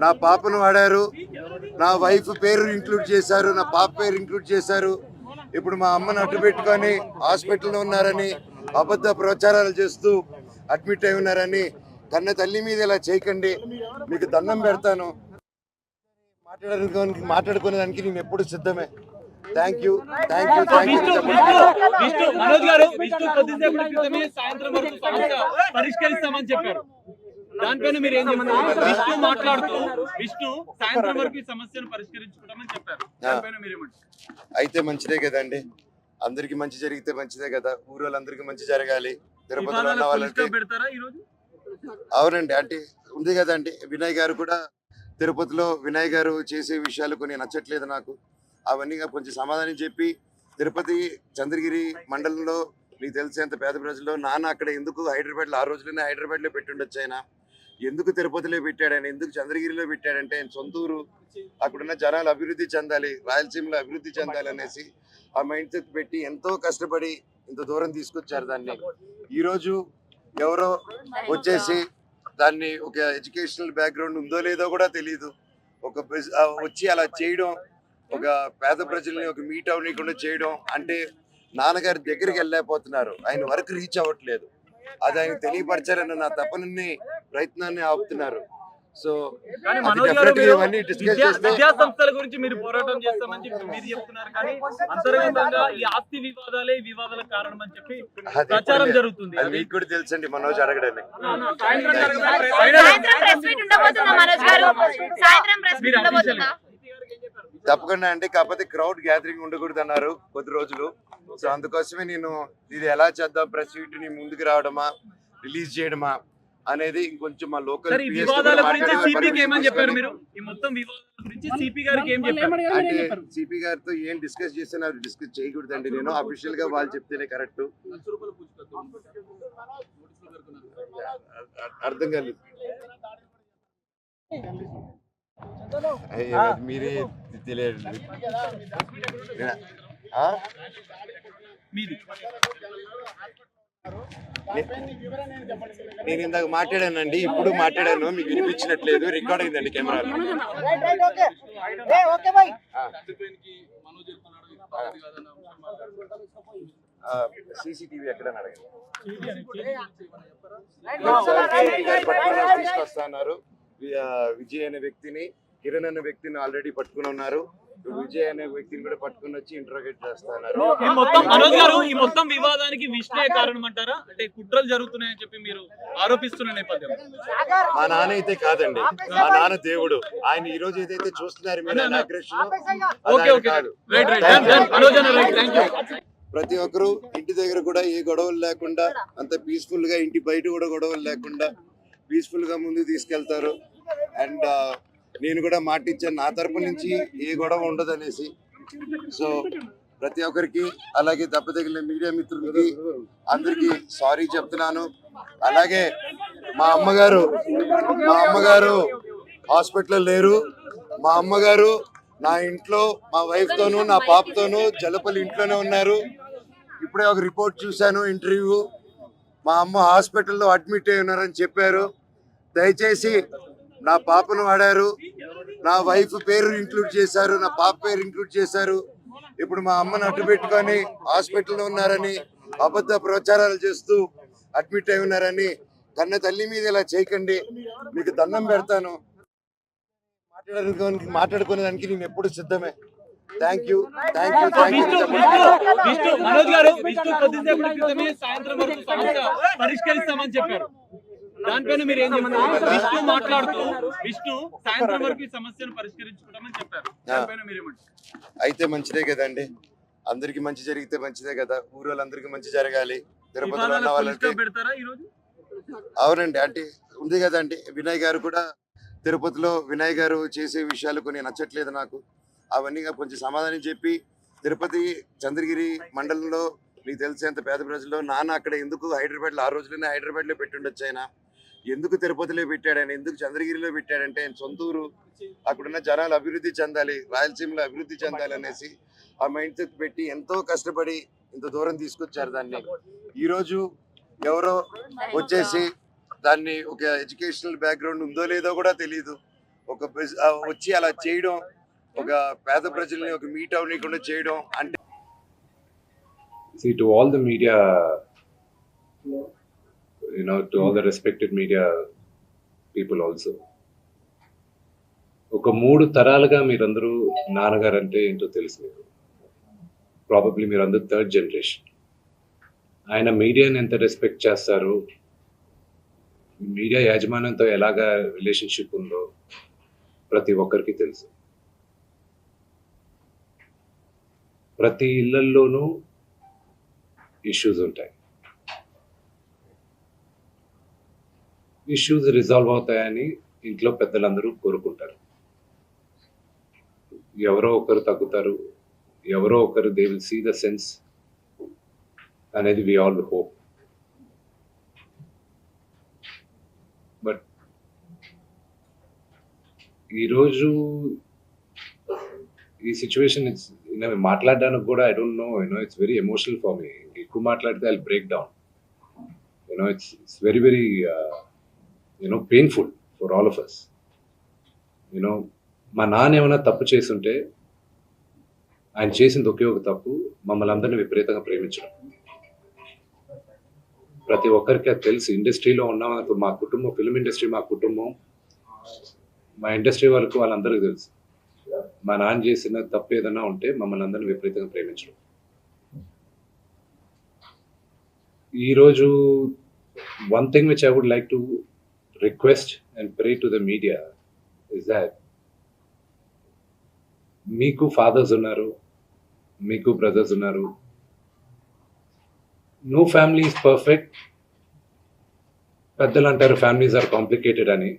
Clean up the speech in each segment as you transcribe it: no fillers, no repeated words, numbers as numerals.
నా పాపను వాడారు, నా వైఫ్ పేరు ఇంక్లూడ్ చేశారు, నా పాప పేరు ఇంక్లూడ్ చేశారు. ఇప్పుడు మా అమ్మను అడ్డు పెట్టుకొని హాస్పిటల్లో ఉన్నారని అబద్ధ ప్రచారాలు చేస్తూ అడ్మిట్ అయి ఉన్నారని కన్న తల్లి మీద ఇలా చేయకండి, మీకు దండం పెడతాను. మాట్లాడుకునేదానికి నేను ఎప్పుడు సిద్ధమే. Thank you. మనోజ్ గారు కొద్దిసేపటి క్రితమే సాయంత్రం వరకు సమస్య పరిష్కరిస్తామని చెప్పారు. దానిపైన మీరు ఏం చెప్తారు? విష్ణు మాట్లాడుతూ సాయంత్రం వరకు ఈ సమస్యను పరిష్కరించుకుంటామని చెప్పారు. దానిపైన మీరేమంటారు? అయితే మంచిదే కదండి, అందరికి మంచి జరిగితే మంచిదే కదా. ఊరోళ్ళందరికీ మంచి జరగాలి. తిరుపతిలో ఉన్న వాళ్ళంటే పెడతారా ఈ రోజు? అవునండి, అంటే ఉంది కదండి. వినయ్ గారు కూడా తిరుపతిలో వినయ్ గారు చేసే విషయాలు కొన్ని నచ్చట్లేదు నాకు. అవన్నీ కొంచెం సమాధానం చెప్పి, తిరుపతి చంద్రగిరి మండలంలో మీకు తెలిసేంత పేద ప్రజల్లో నాన్న అక్కడ ఎందుకు హైదరాబాద్లో, ఆ రోజులోనే హైదరాబాద్లో పెట్టుండొచ్చు. ఆయన ఎందుకు తిరుపతిలో పెట్టాడు, ఆయన ఎందుకు చంద్రగిరిలో పెట్టాడంటే ఆయన సొంతూరు, అక్కడున్న జనాలు అభివృద్ధి చెందాలి, రాయలసీమలో అభివృద్ధి చెందాలి అనేసి ఆ మైండ్ సెట్ పెట్టి ఎంతో కష్టపడి ఇంత దూరం తీసుకొచ్చారు. దాన్ని ఈరోజు ఎవరో వచ్చేసి దాన్ని ఒక ఎడ్యుకేషనల్ బ్యాక్గ్రౌండ్ ఉందో లేదో కూడా తెలియదు, వచ్చి అలా చేయడం, ఒక పేద ప్రజల్ని ఒక మీట్ అవ్వకుండా చేయడం అంటే నాన్నగారి దగ్గరికి వెళ్ళలేకపోతున్నారు, ఆయన వరకు రీచ్ అవ్వట్లేదు. అది ఆయన తెలియపరచాలని నా తపనని ప్రయత్నాన్ని ఆపుతున్నారు. సో ఇవన్నీ డిస్కస్ చేస్తే విద్యా సంస్థల గురించి మీరు పోరాటం చేస్తామని చెప్పి మీరు చెప్తున్నారు, కానీ అంతర్గతంగా ఈ ఆస్తి వివాదాలే వివాదాల కారణం అని చెప్పి ప్రచారం జరుగుతుంది. అది మీకు కూడా తెలుసండి, మనోజ్ అడగడని. తప్పకుండా అండి, కాకపోతే క్రౌడ్ గ్యాదరింగ్ ఉండకూడదు అన్నారు కొద్ది రోజులు. సో అందుకోసమే నేను ఇది ఎలా చేద్దాం, ప్రెస్ మీట్ ని ముందుకు రావడమా రిలీజ్ చేయడమా అనేది ఇంకొంచెం మా లోకల్ అంటే సిపి గారితో ఏం డిస్కస్ చేసినా డిస్కస్ చేయకూడదండి. నేను అఫీషియల్ గా వాళ్ళు చెప్తేనే కరెక్ట్. అర్థం కాలేదు, మీరే తెలియదు. నేను ఇందాక మాట్లాడానండి, ఇప్పుడు మాట్లాడాను, మీకు వినిపించినట్లేదు, రికార్డ్ అయిందండి కెమెరా. సీసీటీవీ ఎక్కడ అడగండి. తీసుకొస్తా అన్నారు. విజయ్ అనే వ్యక్తిని, కిరణ్ అనే వ్యక్తిని ఆల్రెడీ పట్టుకుని ఉన్నారు. విజయ్ అనే వ్యక్తిని కూడా పట్టుకుని వచ్చి ఇంటరోగేట్ చేస్తున్నారు. మనోజ్ గారు, ఈ మొత్తం వివాదానికి విష్ణే కారణం అంటారా? అంటే కుట్రలు జరుగుతున్నాయని చెప్పి మీరు ఆరోపిస్తున్న నేపథ్యం. మా నాన్న అయితే కాదండి, మా నాన్న దేవుడు. ఆయన ఈ రోజు ఏదైతే చూస్తున్నారు మీరు కాదు. ప్రతి ఒక్కరు ఇంటి దగ్గర కూడా ఏ గొడవలు లేకుండా అంత పీస్ఫుల్ గా, ఇంటి బయట కూడా గొడవలు లేకుండా పీస్ఫుల్ గా ముందుకు తీసుకెళ్తారు. అండ్ నేను కూడా మాట ఇచ్చాను, నా తరపు నుంచి ఏ గొడవ ఉండదు అనేసి. సో ప్రతి ఒక్కరికి, అలాగే దెబ్బతగిలిన మీడియా మిత్రులకి అందరికి సారీ చెప్తున్నాను. అలాగే మా అమ్మగారు హాస్పిటల్లో లేరు. మా అమ్మగారు నా ఇంట్లో మా వైఫ్ తోనూ నా పాపతోనూ జలపల్లి ఇంట్లోనే ఉన్నారు. ఇప్పుడే ఒక రిపోర్ట్ చూశాను, ఇంటర్వ్యూ. మా అమ్మ హాస్పిటల్లో అడ్మిట్ అయి ఉన్నారని చెప్పారు. దయచేసి నా పాపను వాడారు, నా వైఫ్ పేరు ఇంక్లూడ్ చేశారు, నా పాప పేరు ఇంక్లూడ్ చేశారు. ఇప్పుడు మా అమ్మను అడ్డు పెట్టుకొని హాస్పిటల్లో ఉన్నారని అబద్ధ ప్రచారాలు చేస్తూ అడ్మిట్ అయి ఉన్నారని కన్న తల్లి మీద ఇలా చేయకండి, మీకు దండం పెడతాను. మాట్లాడుకునేదానికి నేను ఎప్పుడు సిద్ధమే. Thank you. మనోజ్ గారు, కొద్దిసేపటి క్రితమే సాయంత్రం వరకు సమస్య పరిష్కరిస్తామని చెప్పారు. దానిపైన మీరు ఏం చెప్తారు? విష్ణు మాట్లాడుతూ సాయంత్రం వరకు ఈ సమస్యను పరిష్కరించుకుంటామని చెప్పారు. దానిపైన మీరేమంటారు? అయితే మంచిదే కదండి, అందరికి మంచి జరిగితే మంచిదే కదా. ఊరోళ్ళందరికీ మంచి జరగాలి. తిరుపతిలో ఉన్న వాళ్ళంటే పెడతారా ఈ రోజు? అవునండి, అంటే ఉంది కదండి. వినయ్ గారు కూడా తిరుపతిలో వినయ్ గారు చేసే విషయాలు కొన్ని నచ్చట్లేదు నాకు. అవన్నీ కొంచెం సమాధానం చెప్పి, తిరుపతి చంద్రగిరి మండలంలో మీకు తెలిసేంత పేద ప్రజల్లో నాన్న అక్కడ ఎందుకు హైదరాబాద్లో, ఆ రోజులోనే హైదరాబాద్లో పెట్టుండొచ్చు. ఆయన ఎందుకు తిరుపతిలో పెట్టాడు, ఆయన ఎందుకు చంద్రగిరిలో పెట్టాడంటే ఆయన సొంతూరు, అక్కడున్న జనాలు అభివృద్ధి చెందాలి, రాయలసీమలో అభివృద్ధి చెందాలి అనేసి ఆ మైండ్ సెట్ పెట్టి ఎంతో కష్టపడి ఇంత దూరం తీసుకొచ్చారు. దాన్ని ఈరోజు ఎవరో వచ్చేసి దాన్ని ఒక ఎడ్యుకేషనల్ బ్యాక్గ్రౌండ్ ఉందో లేదో కూడా తెలియదు, వచ్చి అలా చేయడం, ఒక పేద ప్రజల్ని ఒక మీట్ అవ్వకుండా చేయడం అంటే See, to all the media, to all the respected media people also. ఒక 3 తరాలుగా మీరందరూ నాన్నగారు అంటే ఏంటో తెలుసు మీకు. ప్రాబబ్లీ మీరందరూ 3rd జనరేషన్. ఆయన మీడియాని ఎంత రెస్పెక్ట్ చేస్తారు, మీడియా యాజమాన్యంతో ఎలాగా రిలేషన్షిప్ ఉందో ప్రతి ఒక్కరికి తెలుసు. ప్రతి ఇళ్లల్లోనూ ఇష్యూస్ ఉంటాయి. ఇష్యూస్ రిజాల్వ్ అవుతాయని ఇంట్లో పెద్దలందరూ కోరుకుంటారు. ఎవరో ఒకరు తగ్గుతారు, ఎవరో ఒకరు they will see the sense అనేది వి ఆల్ హోప్. బట్ ఈరోజు ఈ సిచ్యువేషన్ మాట్లాడడానికి కూడా I don't know, it's very emotional for me. ఎక్కువ మాట్లాడితే I break down. It's very very painful for all of us. మా నాన్న ఏమైనా తప్పు చేస్తుంటే ఆయన చేసింది ఒకే ఒక తప్పు, మమ్మల్ని అందరినీ విపరీతంగా ప్రేమించడం. ప్రతి ఒక్కరికి అది తెలుసు. ఇండస్ట్రీలో ఉన్నాం, మా కుటుంబం, ఫిల్మ్ ఇండస్ట్రీ మా కుటుంబం, మా ఇండస్ట్రీ వాళ్ళందరికీ తెలుసు. మా నాన్న చేసిన తప్పు ఏదైనా ఉంటే మమ్మల్ని అందరినీ విపరీతంగా ప్రేమించడం. ఈరోజు one thing which I would like to request and pray to the media is that మీకు ఫాదర్స్ ఉన్నారు, మీకు బ్రదర్స్ ఉన్నారు. No family is perfect. పెద్దలు అంటారు ఫ్యామిలీస్ ఆర్ కాంప్లికేటెడ్ అని.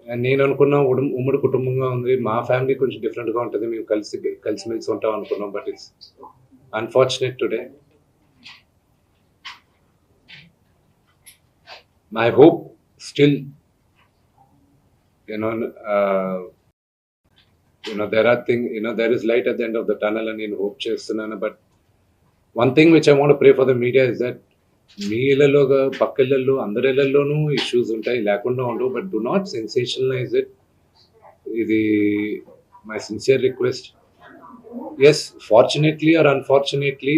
నేను అనుకున్నా ఉమ్మడి కుటుంబంగా ఉంది, మా ఫ్యామిలీ కొంచెం డిఫరెంట్గా ఉంటుంది, మేము కలిసిమెలిసి ఉంటాం అనుకున్నాం. But it's unfortunate today. My hope still there is light at the end of the tunnel అని నేను హోప్ చేస్తున్నాను. But one thing which I want pray for the media is that మీ ఇళ్లలో పక్క ఇళ్లలో అందరి ఇళ్లలోనూ ఇష్యూస్ ఉంటాయి, లేకుండా ఉండవు. But do not sensationalize it. ఇది my sincere request. Yes, fortunately or unfortunately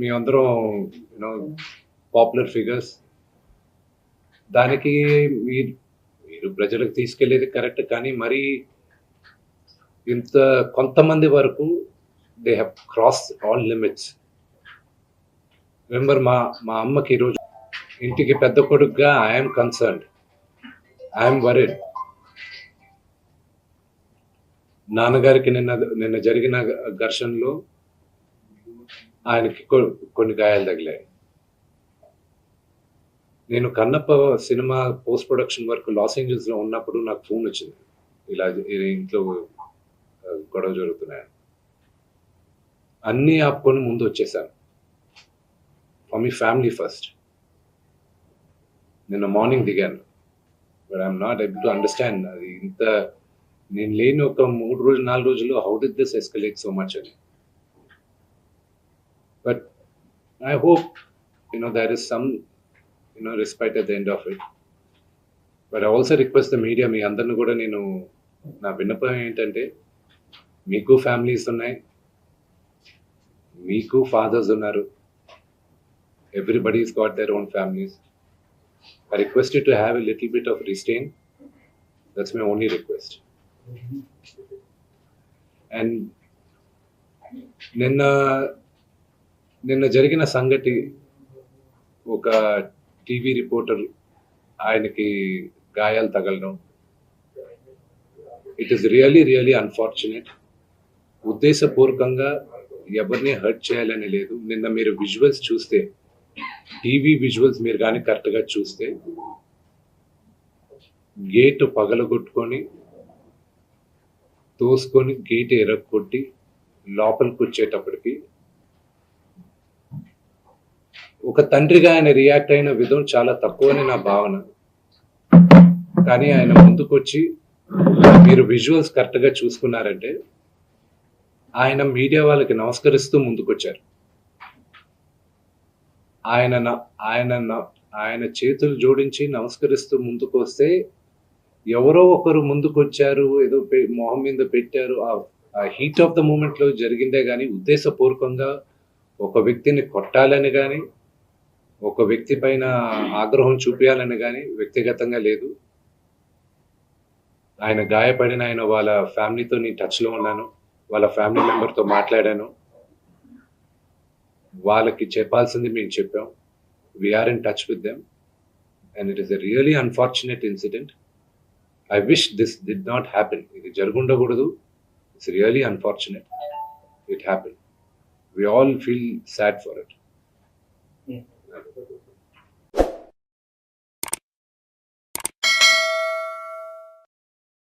మీ అందరం పాపులర్ ఫిగర్స్. దానికి మీరు ప్రజలకు తీసుకెళ్లేది కరెక్ట్, కానీ మరి ఇంత కొంతమంది వరకు they have crossed all limits. Remember, మా అమ్మకి ఈరోజు ఇంటికి పెద్ద కొడుకుగా ఐఎమ్ కన్సర్న్డ్, ఐఎమ్ వరీడ్. నాన్నగారికి నిన్న జరిగిన ఘర్షణలో ఆయనకి కొన్ని గాయాలు తగిలాయి. నేను కన్నప్ప సినిమా పోస్ట్ ప్రొడక్షన్ వర్క్ లాస్ ఏంజల్స్లో ఉన్నప్పుడు నాకు ఫోన్ వచ్చింది, ఇలా ఇంట్లో గొడవ జరుగుతున్నాయని. అన్నీ ఆపుకొని ముందు వచ్చేసాను. For me family first. నిన్న మార్నింగ్ దిగాను. But I'm not able to understand అది ఇంత నేను లేని ఒక 3 రోజులు 4 రోజుల్లో how did this escalate so much అని. But I hope there is some respite at the end of it. But I also request the media, మీ అందరిని కూడా నేను నా విన్నపం ఏంటంటే, మీకు ఫ్యామిలీస్ ఉన్నాయి, మీకు ఫాదర్స్ ఉన్నారు, everybody's got their own families. I request you to have a little bit of restraint. That's my only request. And నిన్న జరిగిన సంగతి, ఒక టీవీ రిపోర్టర్ ఆయనకి గాయాలు తగలడం, it is really really unfortunate. ఉద్దేశపూర్వకంగా ఎవరిని హర్ట్ చేయాలని లేదు. నిన్న మీరు విజువల్స్ చూస్తే, టీవీ విజువల్స్ మీరు కానీ కరెక్ట్గా చూస్తే, గేట్ పగలగొట్టుకొని తోసుకొని గేట్ ఎరగొట్టి లోపలికి వచ్చేటప్పటికి ఒక తండ్రిగా ఆయన రియాక్ట్ అయిన విధం చాలా తక్కువని నా భావన. కానీ ఆయన ముందుకొచ్చి, మీరు విజువల్స్ కరెక్ట్గా చూసుకున్నారంటే, ఆయన మీడియా వాళ్ళకి నమస్కరిస్తూ ముందుకొచ్చారు. ఆయన ఆయన చేతులు జోడించి నమస్కరిస్తూ ముందుకు వస్తే ఎవరో ఒకరు ముందుకు వచ్చారు, ఏదో మొహం మీద పెట్టారు. ఆ హీట్ ఆఫ్ ద మూమెంట్ లో జరిగిందే కానీ ఉద్దేశపూర్వకంగా ఒక వ్యక్తిని కొట్టాలని కానీ ఒక వ్యక్తి పైన ఆగ్రహం చూపించాలని కానీ వ్యక్తిగతంగా లేదు. ఆయన గాయపడిన ఆయన వాళ్ళ ఫ్యామిలీతో నేను టచ్లో ఉన్నాను, వాళ్ళ ఫ్యామిలీ మెంబర్తో మాట్లాడాను, వాళ్ళకి చెప్పాల్సింది మేము చెప్పాం. We're in touch with them and it is a really unfortunate incident. I wish this did not happen. ఇది జరుగుండకూడదు. It's really unfortunate. It happen. We all feel sad for it.